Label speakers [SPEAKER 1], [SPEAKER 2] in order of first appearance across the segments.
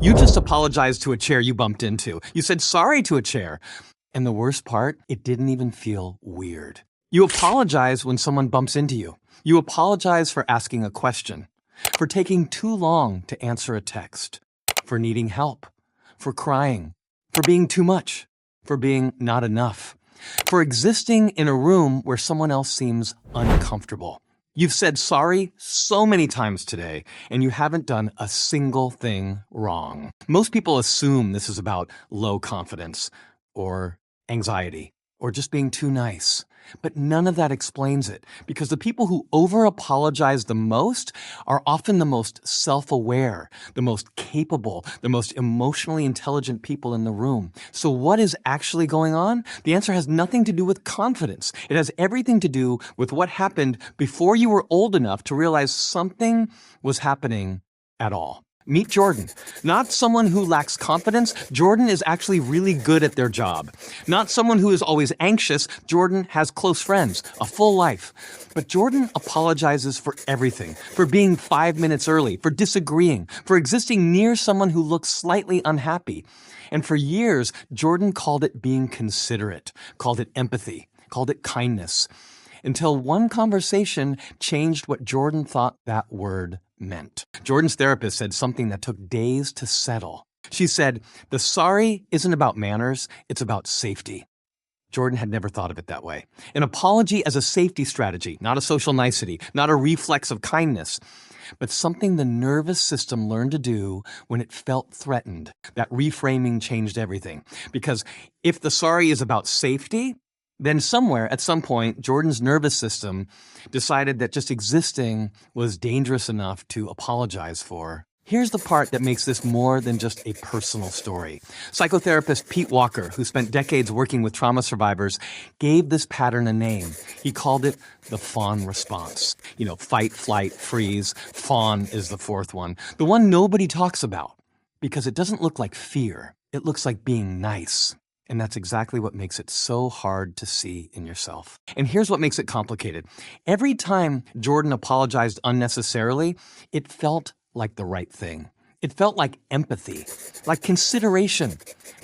[SPEAKER 1] You just apologized to a chair you bumped into. You said sorry to a chair. And the worst part, it didn't even feel weird. You apologize when someone bumps into you. You apologize for asking a question, for taking too long to answer a text, for needing help, for crying, for being too much, for being not enough, for existing in a room where someone else seems uncomfortable. You've said sorry so many times today, and you haven't done a single thing wrong. Most people assume this is about low confidence, or anxiety, or just being too nice. But none of that explains it, because the people who over-apologize the most are often the most self-aware, the most capable, the most emotionally intelligent people in the room. So what is actually going on? The answer has nothing to do with confidence. It has everything to do with what happened before you were old enough to realize something was happening at all. Meet Jordan. Not someone who lacks confidence. Jordan is actually really good at their job. Not someone who is always anxious. Jordan has close friends, a full life. But Jordan apologizes for everything, for being 5 minutes early, for disagreeing, for existing near someone who looks slightly unhappy. And for years, Jordan called it being considerate, called it empathy, called it kindness, until one conversation changed what Jordan thought that word meant. Jordan's therapist said something that took days to settle. She said, "The sorry isn't about manners, it's about safety." Jordan had never thought of it that way. An apology as a safety strategy, not a social nicety, not a reflex of kindness, but something the nervous system learned to do when it felt threatened. That reframing changed everything. Because if the sorry is about safety, then somewhere, at some point, Jordan's nervous system decided that just existing was dangerous enough to apologize for. Here's the part that makes this more than just a personal story. Psychotherapist Pete Walker, who spent decades working with trauma survivors, gave this pattern a name. He called it the fawn response. Fight, flight, freeze. Fawn is the fourth one. The one nobody talks about, because it doesn't look like fear. It looks like being nice. And that's exactly what makes it so hard to see in yourself. And here's what makes it complicated. Every time Jordan apologized unnecessarily, it felt like the right thing. It felt like empathy, like consideration.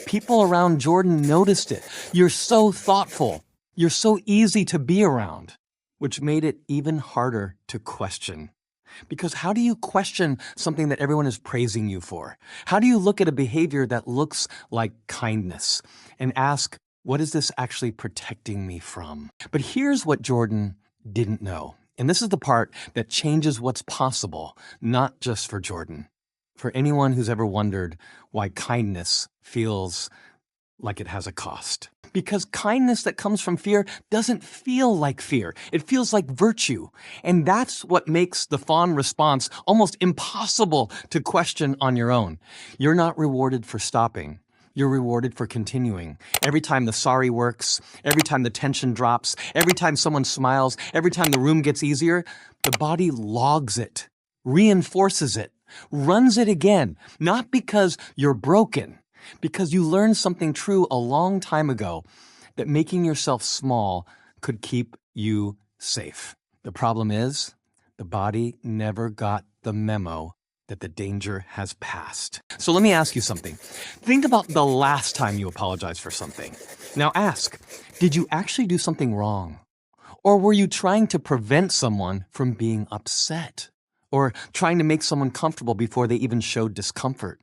[SPEAKER 1] People around Jordan noticed it. You're so thoughtful. You're so easy to be around, which made it even harder to question. Because how do you question something that everyone is praising you for? How do you look at a behavior that looks like kindness and ask, what is this actually protecting me from? But here's what Jordan didn't know. And this is the part that changes what's possible, not just for Jordan. For anyone who's ever wondered why kindness feels like it has a cost. Because kindness that comes from fear doesn't feel like fear. It feels like virtue. And that's what makes the fawn response almost impossible to question on your own. You're not rewarded for stopping. You're rewarded for continuing. Every time the sorry works, every time the tension drops, every time someone smiles, every time the room gets easier, the body logs it, reinforces it, runs it again, not because you're broken, because you learned something true a long time ago, that making yourself small could keep you safe. The problem is, the body never got the memo that the danger has passed. So let me ask you something. Think about the last time you apologized for something. Now ask, did you actually do something wrong? Or were you trying to prevent someone from being upset? Or trying to make someone comfortable before they even showed discomfort?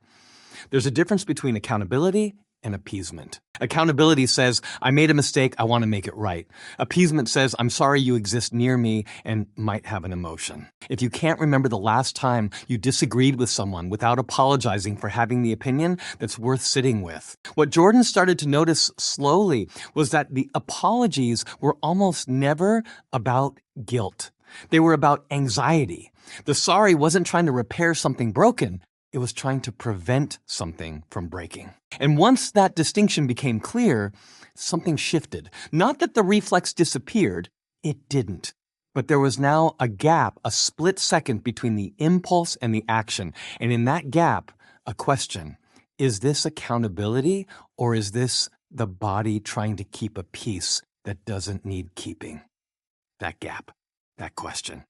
[SPEAKER 1] There's a difference between accountability and appeasement. Accountability says, I made a mistake, I want to make it right. Appeasement says, I'm sorry you exist near me and might have an emotion. If you can't remember the last time you disagreed with someone without apologizing for having the opinion, that's worth sitting with. What Jordan started to notice slowly was that the apologies were almost never about guilt. They were about anxiety. The sorry wasn't trying to repair something broken. It was trying to prevent something from breaking. And once that distinction became clear, something shifted. Not that the reflex disappeared, it didn't. But there was now a gap, a split second between the impulse and the action. And in that gap, a question. Is this accountability, or is this the body trying to keep a peace that doesn't need keeping? That gap, that question.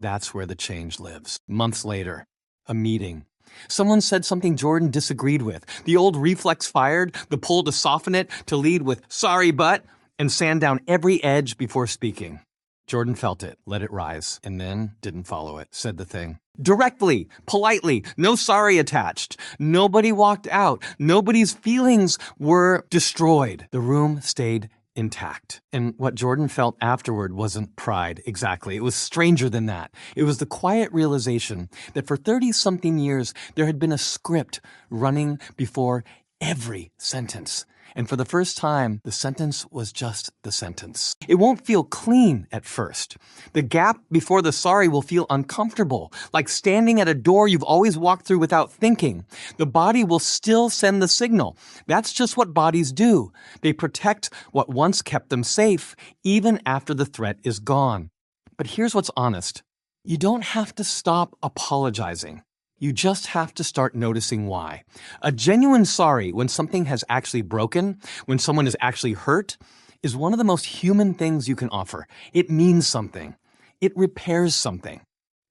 [SPEAKER 1] That's where the change lives. Months later, a meeting. Someone said something Jordan disagreed with. The old reflex fired, the pull to soften it, to lead with, sorry, but, and sand down every edge before speaking. Jordan felt it, let it rise, and then didn't follow it, said the thing. Directly, politely, no sorry attached. Nobody walked out. Nobody's feelings were destroyed. The room stayed intact. And what Jordan felt afterward wasn't pride, exactly. It was stranger than that. It was the quiet realization that for 30-something years, there had been a script running before every sentence. And for the first time, the sentence was just the sentence. It won't feel clean at first. The gap before the sorry will feel uncomfortable, like standing at a door you've always walked through without thinking. The body will still send the signal. That's just what bodies do. They protect what once kept them safe, even after the threat is gone. But here's what's honest. You don't have to stop apologizing. You just have to start noticing why. A genuine sorry when something has actually broken, when someone is actually hurt, is one of the most human things you can offer. It means something. It repairs something.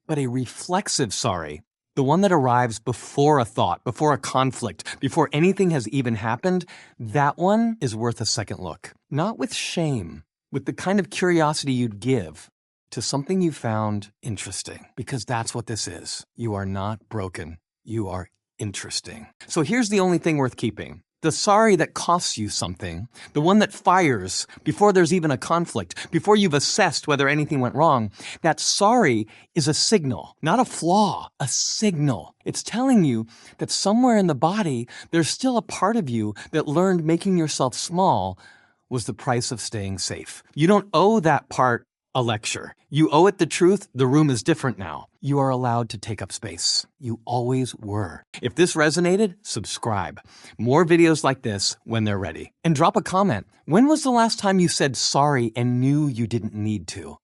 [SPEAKER 1] But a reflexive sorry, the one that arrives before a thought, before a conflict, before anything has even happened, that one is worth a second look. Not with shame, with the kind of curiosity you'd give to something you found interesting, because that's what this is. You are not broken. You are interesting. So here's the only thing worth keeping. The sorry that costs you something, the one that fires before there's even a conflict, before you've assessed whether anything went wrong, that sorry is a signal, not a flaw, a signal. It's telling you that somewhere in the body, there's still a part of you that learned making yourself small was the price of staying safe. You don't owe that part a lecture. You owe it the truth. The room is different now. You are allowed to take up space. You always were. If this resonated, subscribe. More videos like this when they're ready. And drop a comment. When was the last time you said sorry and knew you didn't need to?